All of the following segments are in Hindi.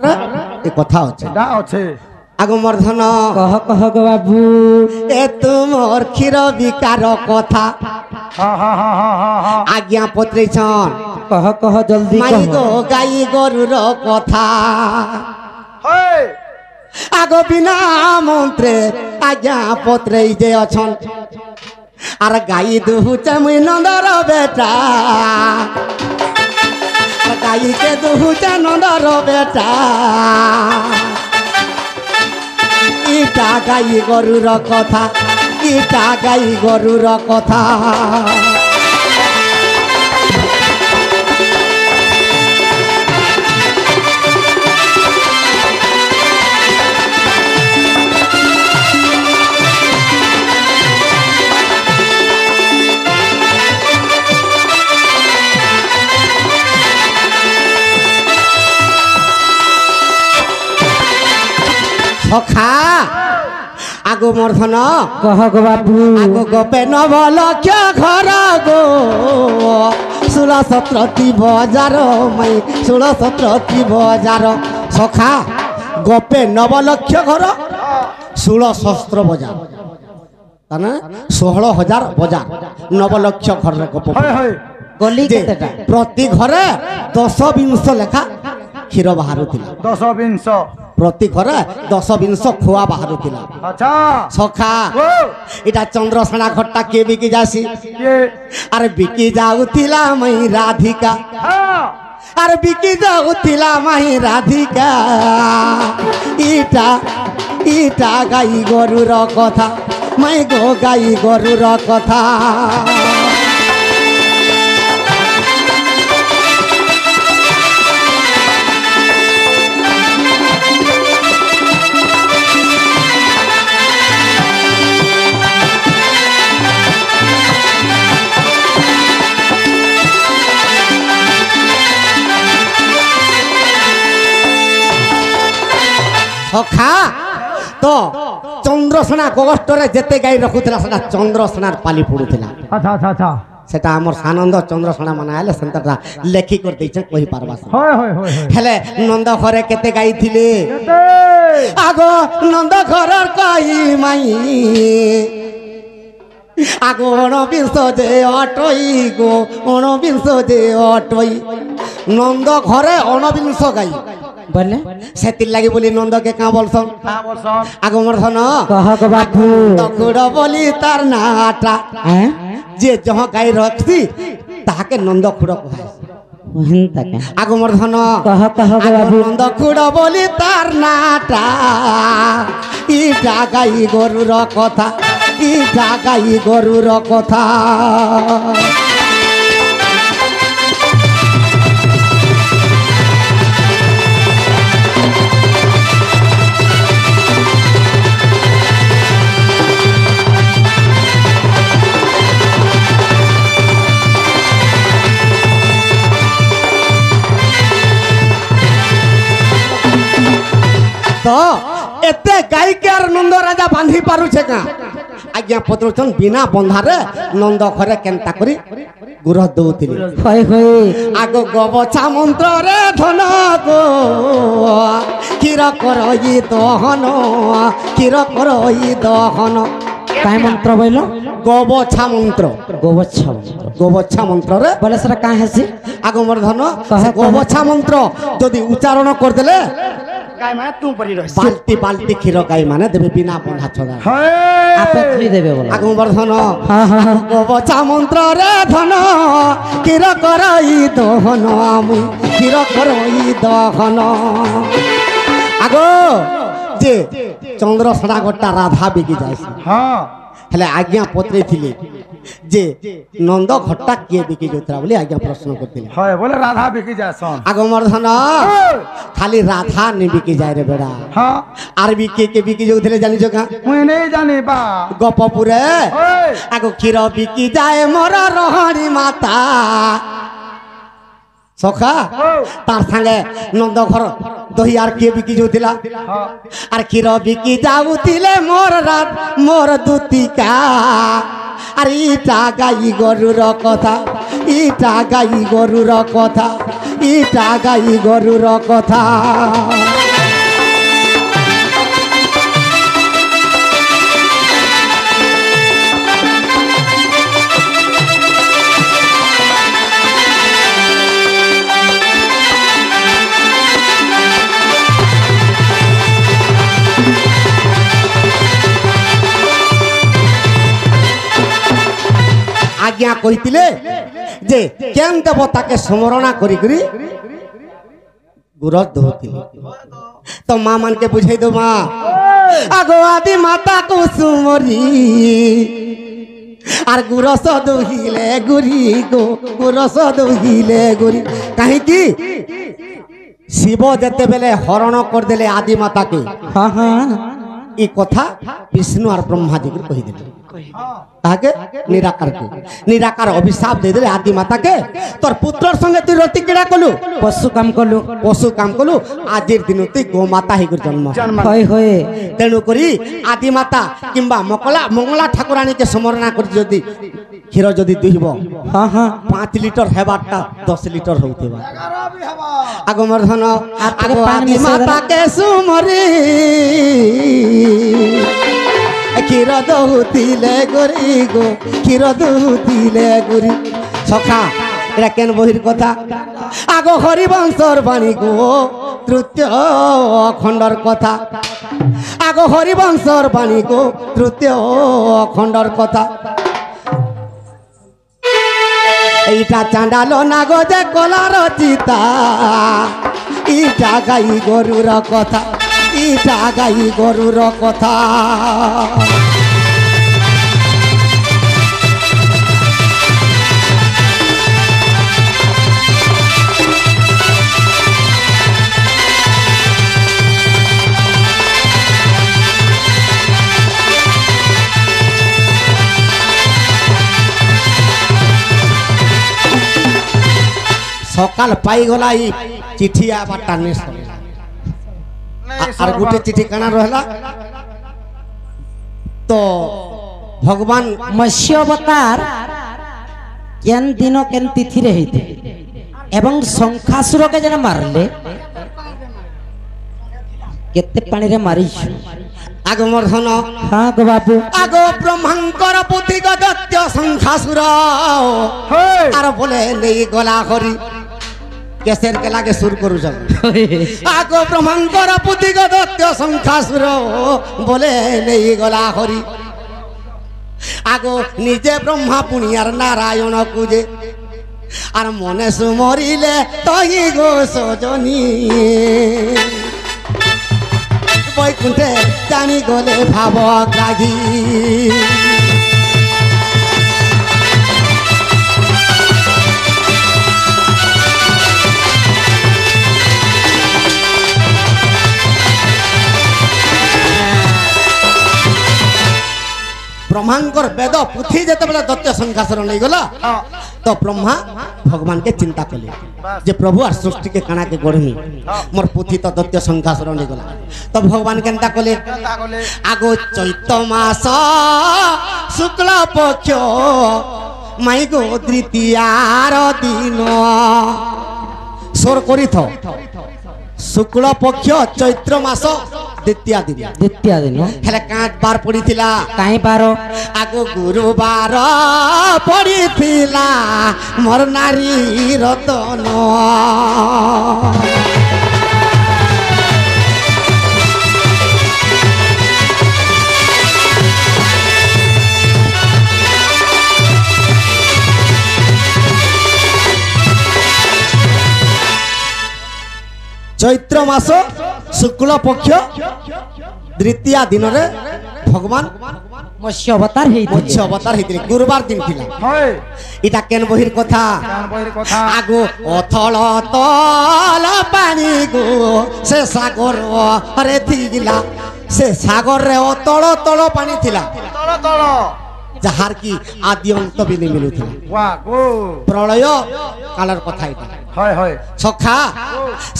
ए कथा अच्छे आगो मर्धन कह कह गो बाबू ए तुमर क्षीर विकार कथा आज्ञा पत्रेछन कह कह जल्दी माई गो गाई गरुर कथा आगो बिना मंत्रे आज्ञा पत्रे जे अछन आर गाई दुहुचे मुई नंदर बेटा गाई के दुहुचे नंदर बेटा इटा गाई गरुर कथा इटा गाई गरुर कथा सखा आगो मर्धन कह गो बाबू आगो गपे नवलक्ष घर गो 16-17 बजार मई 16-17 बजार सखा गपे नवलक्ष घर 16 शस्त्र बजार ताने 16,000 बजार नवलक्ष घर गप गली केतेटा प्रति घरे 10-20 लेखा क्षीर बाहरुथिला 10-20 प्रति घरे 10-20 खुआ बाहरुथिला। अच्छा सखा इटा चंद्रसेना घट्टा के बिकी जासी ये अरे बिकी जाउथिला मई राधिका अरे बिकी जाउथिला मई राधिका इटा इटा गाई गरुर कथा मई गो गाई गरुर कथा सखा तो चंद्रसेना गगस्टरे जेते गाई रखुथिला सेटा चंद्रसेनार पाली पडुथिला। अच्छा अच्छा अच्छा सेटा हमर सानंद चंद्रसेना मनायले सेंतरा लेखि कर दैछे कहि पारबा होय होय होय हेले नंद घरे केते गाई थिले आगो नंद घरर कई माई आगो 19 जे अटई गो 19 जे अटई नंद घरे 19 गाई बोले सेतिर लागि बोली नंद के का बोलसन आगो मर्धन कह गो बाबू तकुड़ बोली तार नाटा हैं जे जहाँ गाई रखती ताके नंद खुड़ कहाय वहन तक आगो मर्धन कह कह गो बाबू नंद खुड़ बोली तार नाटा इटा गाई गरुर कथा इटा गाई गरुर कथा तो एते गाई के नंद राजा बांधी पारुछे का आज्ञा पत्रचन बिना बंधारे नंद घरे केनता करी गुरह दउतिले होय होय आगो गबछा मंत्र रे धन गो क्षीर करई दहन क्षीर करई दहन काय मंत्र बोलो गबछा मंत्र गोबच्छा मंत्र रे बोले सरा का हसी आगो मर्धन कह गोबच्छा मंत्र जदि उच्चारण कर देले गाय माने तू परी रह बाल्टी बाल्टी क्षीर गाई माने देबे बिना बंधा छदा आपे खुली देबे बोला आगो मर्धन हां हां गोबच्छा मंत्र रे धन क्षीर करई दहन आमु क्षीर करई दहन आगो जे चंद्रसेना गट्टा राधा बिकी जायसी हां हेले आज्ञा पत्रे थिले जे नंद घट्टा किए बिकी जोतरा बोली आज्ञा प्रश्न करथिले होय बोले राधा बिकी जासन आगो मर्धन खाली राधा ने बिकी जाय रे बेड़ा हां आर बिकी जोथिले जानि जो का मुई नहीं जानी बा गपपुरे ओए आगो क्षीर बिकी जाए मोर रहणी माता सखा तार संगे नंद घर दही आर किए बिकी जोथिला आर क्षीर बिकी जाउतिले मोर रात मोर दुतिका अरे इटा गाई गरुर कथा इटा गाई गरुर कथा इटा गाई गरुर कथा। आज्ञा कहितिले जे केन देवताके स्मरणा करी करी गुरस दहुतिले तो माँ मान के बुझाई दो माँ आगो आदि माता कुसुमरी आर गुरस दहिले गुरी गो गुरस दहिले गुरी कहीं की शिव जेते बेले हरण कर देले आदि माता के हाँ हाँ ई कथा विष्णु और ब्रह्मा जी को कही दिले ताके निराकार अभिशाप दे दिले आदि माता के तोर पुत्र संगे तू रति किड़ा कलु पशु काम कलु आजिर दिन तू गो माता ही जन्म होय होय तेणु करी आदि माता किंबा मंगला ठाकुराणी के स्मरणा कर जदी क्षीर जदी दुहिब हाँ हाँ 5 लिटर हेबाटा 10 लिटर होतेबा आगो मर्धन आगो आदि माता के सुमरी क्षीर दहुतिले गोरी गो क्षीर दहुतिले गोरी सखा एरा केन बहिर कथा आगो हरिवंशर बाणी गो तृतीय खंडर कथा आगो हरिवंशर बाणी गो तृतीय खंडर कथा এইটা চাঁডালো না গো যে কলার চিতা ইটা গাই গরুর কথা ইটা গাই গরুর কথা सकाल पाई गला चिठी आबाटा ने और गोटे चिठी कना रहला तो भगवान मत्स्य अवतार केन दिन केन तिथि रे हेते एवं शंखासुर के जन मारले केते पानी रे मारी आगो मर्धन हाँ गो बाबू आगो ब्रह्मांकर पुत्री गदत्य शंखासुर आर बोले नहीं गला हरि केसर के लागे सुर करू जब आगो ब्रह्मांकर पुत्री गदत्य शंखासुर बोले नहीं गला हरि आगो निजे ब्रह्मा पुनियार नारायण पूजे आर मने सुमरिले तही गो सजनी बैकुंठे जानी गले भाव ग्राही ब्रह्मांकर वेद पुथी जेते बेले दत्य शंखासुर नहीं गला तो ब्रह्मा भगवान के चिंता कले जे प्रभु आर सृष्टि के काना के गढ़मी मोर पुथी तो दत्य शंखासुर नहीं गला तो भगवान केनता कले आगो चैत मास शुक्ल पक्ष माई गो द्वितीयार दिन सोर करी थो शुक्ल पक्ष चैत्र मास द्वितीय दिन हेले काट बार पड़ी थिला काहे बार आगो गुरुवार पड़ी थिला मोर नारी रतन चैत्र मास शुक्ल पक्ष द्वितीय दिन रे भगवान मत्स्य अवतार हेतिले गुरुवार दिन थिला इटा केन बहिर कथा आगो अथल तल पानी गो से सागर रे थिला से सागर रे अतल तल पानी थिला जहार की आदि अंत भी नहीं मिलुथिला प्रलय कालर कथा इटा सखा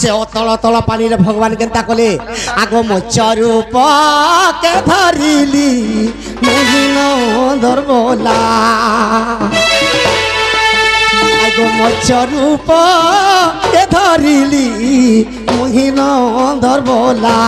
से अतल तल पानी रे भगवान केनता कले आगो मत्स्य रूप के धरिली मोहिन धरबला आगो मत्स्य रूप के धरिली मोहिन धरबला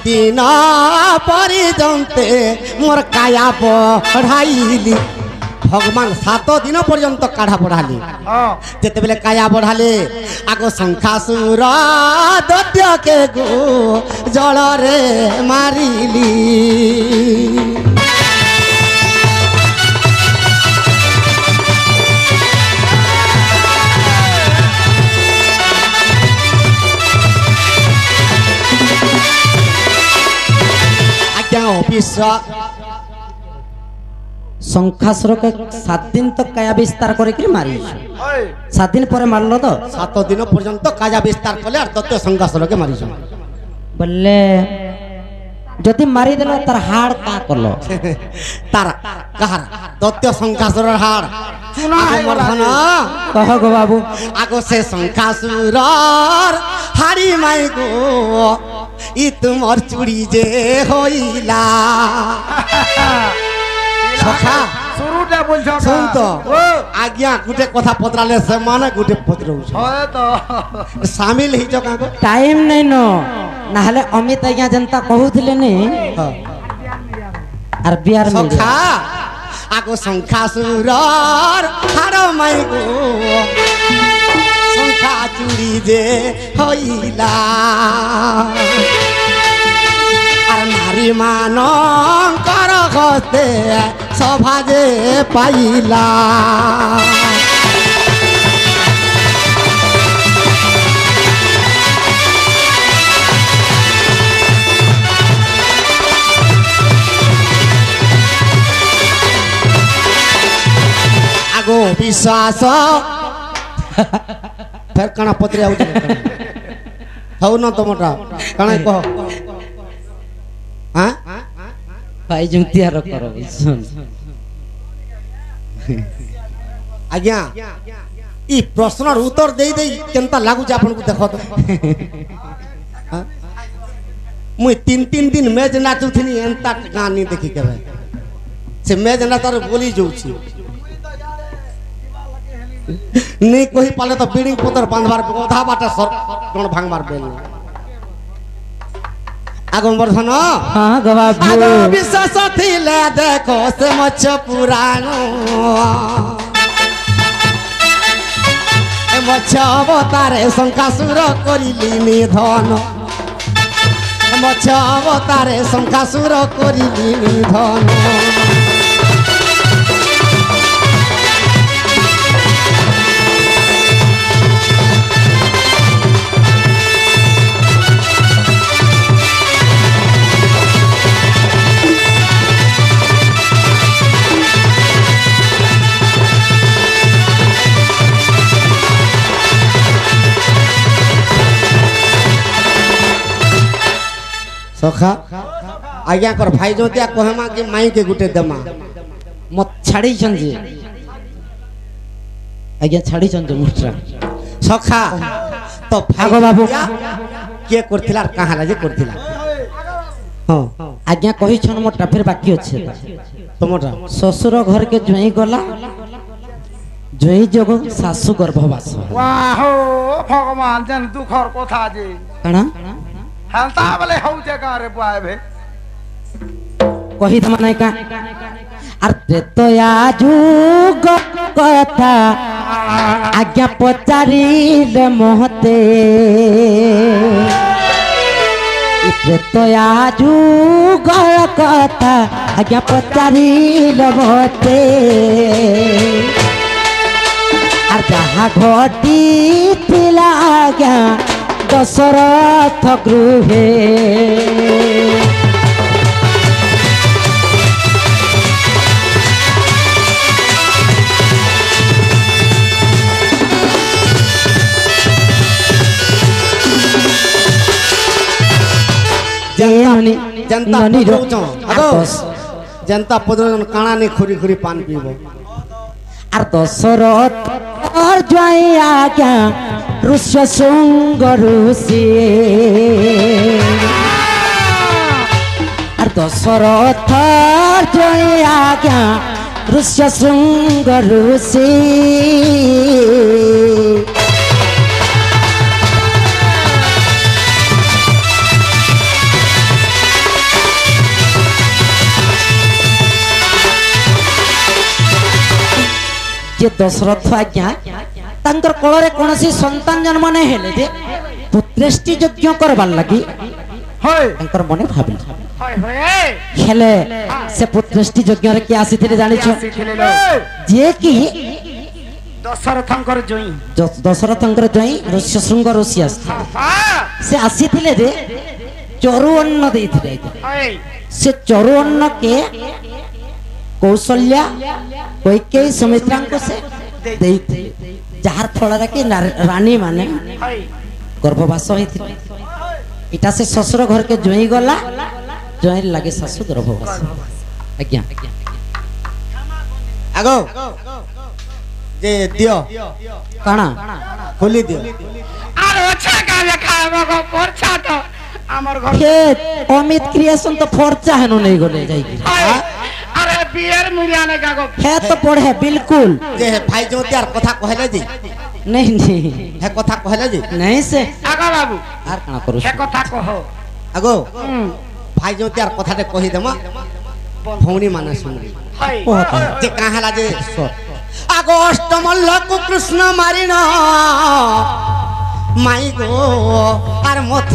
दिन पर्यंत मोर काया बढ़ाइली भगवान 7 दिन पर्यंत काढ़ा बढ़ाली जिते बेले काया बढ़ाले आगो शंखासुर दैत्य के गो जल रे मारिली ऑफिस शंखासुर के 7 दिन तक काया विस्तार करके मारी 7 दिन पर मारलो तो 7 दिन पर्यंत काया विस्तार कले और दैत्य शंखासुर के मारी बोले जदि मारी देलो तार हाड़ का करलो तार कहार दैत्य शंखासुर हाड़ सुना कह गो बाबू आगो से शंखासुर हाड़ी माई गो इ तुमर चूड़ी जे होइला सखा শুরুটা বলছ শুন তো আজ্ঞা গুটে কথা পত্রালে সে মানে গুটে পত্রউছ হয় তো शामिल हि जो काको टाइम नहीं नो ना हले अमित आज्ञा जनता कहूथिले नी आर बिहार में सखा आगो शंखासुर हाड़ माई गो शंखा चूड़ी जे होइला আর নারী মানঙ্কর হতে সভা যে পাইলা আগো বিশ্বাস ফের কানা পত্রে আউছ হউ না তোমটা কানা কহ हाँ भाई जुतियार करो सुन आज्ञा ई प्रश्नर उत्तर दे दे केनता लागु जे आपन को देखो तो मुई 3 दिन मैच नाचु थिनी एंता गानी देखि के से मैच ना तार बोली जोछि नहीं कोही पाले तो बिल्डिंग पुतर बांधबार ओधा बाटा सर कोन भांगबार बेल आगो वर्धन हां गवाबू आगो विश्वास थिले देखो से मच पुराणो ए मच अवतारे शंखासुर करिली निधन ए मच अवतारे शंखासुर करिली निधन सखा आज्ञा कर भाई जो त्या कहमा कि माई के गुटे देमा मत छाड़ी चंजे आज्ञा छाड़ी चंजे मुट्रा सखा तो आगो बाबू के करथिला कहां लाजे करथिला हां आज्ञा कहि छन मोटा फिर बाकी अछि तमोटा ससुर घर के जोई गला जोई जगो सासु गर्भवास वाह भगवान जन दुखर কথা যে काना हालता बले हौ जगह रे बुआए भे कही त माने का अरे तो आजुग कथा आज्ञा पचारिले महते इत्रे तो आजुग कथा आज्ञा पचारिले महते आर जहा घटी थिला आज्ञा दशरथ गृहे जनता जनता पदरन काना ने खुरी खुरी पान पीबो आर दशरथ और जय आज्ञा ऋष्य शुंग ऋषि आर दशरथ जय आज्ञा ऋष्य शुंग ऋषि जे दशरथ आज्ञा तांकर कोଳରେ कोनसी संतान जन्म नहीं हेले जे पुत्रेष्टि यज्ञ करबार लगी হয় तांकर मने भाबिल হয় হয় हेले से पुत्रेष्टि यज्ञ रे के आसीथिले जानिछ जे कि ଦଶରଥଙ୍କର ଜଇଁ दशरथंकर जई ऋष्यशृंग ऋषि आसी से आसीथिले जे चरु अन्न देथिले হয় से चरु अन्न के कौशल्या कैकेयी सुमित्रा को से देइथे जार फल रे कि रानी माने হয় गर्भवास होइथिले इटा से ससुर घर के जोई गला जोई लागे सासु गर्भवास आज्ञा आगो जे दियो काना खोली दियो আর ওছা কা লেখা আমাকে পড়ছা তো আমার ঘর खेत अमित क्रिएशन तो फरचा हेनु नहीं गले जाई হয় আরে বিয়ের মুরিয়ানে কাগো खेत तो पढ़े बिल्कुल जे भाई ज्योतियार कथा कहले जी नहीं नहीं हे कथा कहले जी नहीं से আগা বাবু आर काना करू সে কথা কহ आगो भाई ज्योतियार कथा दे कहि देमा भौणी माने सुनबी হয় जे काहला जे आगो अष्टमल्ल को कृष्ण मारिना माई गो आर मथु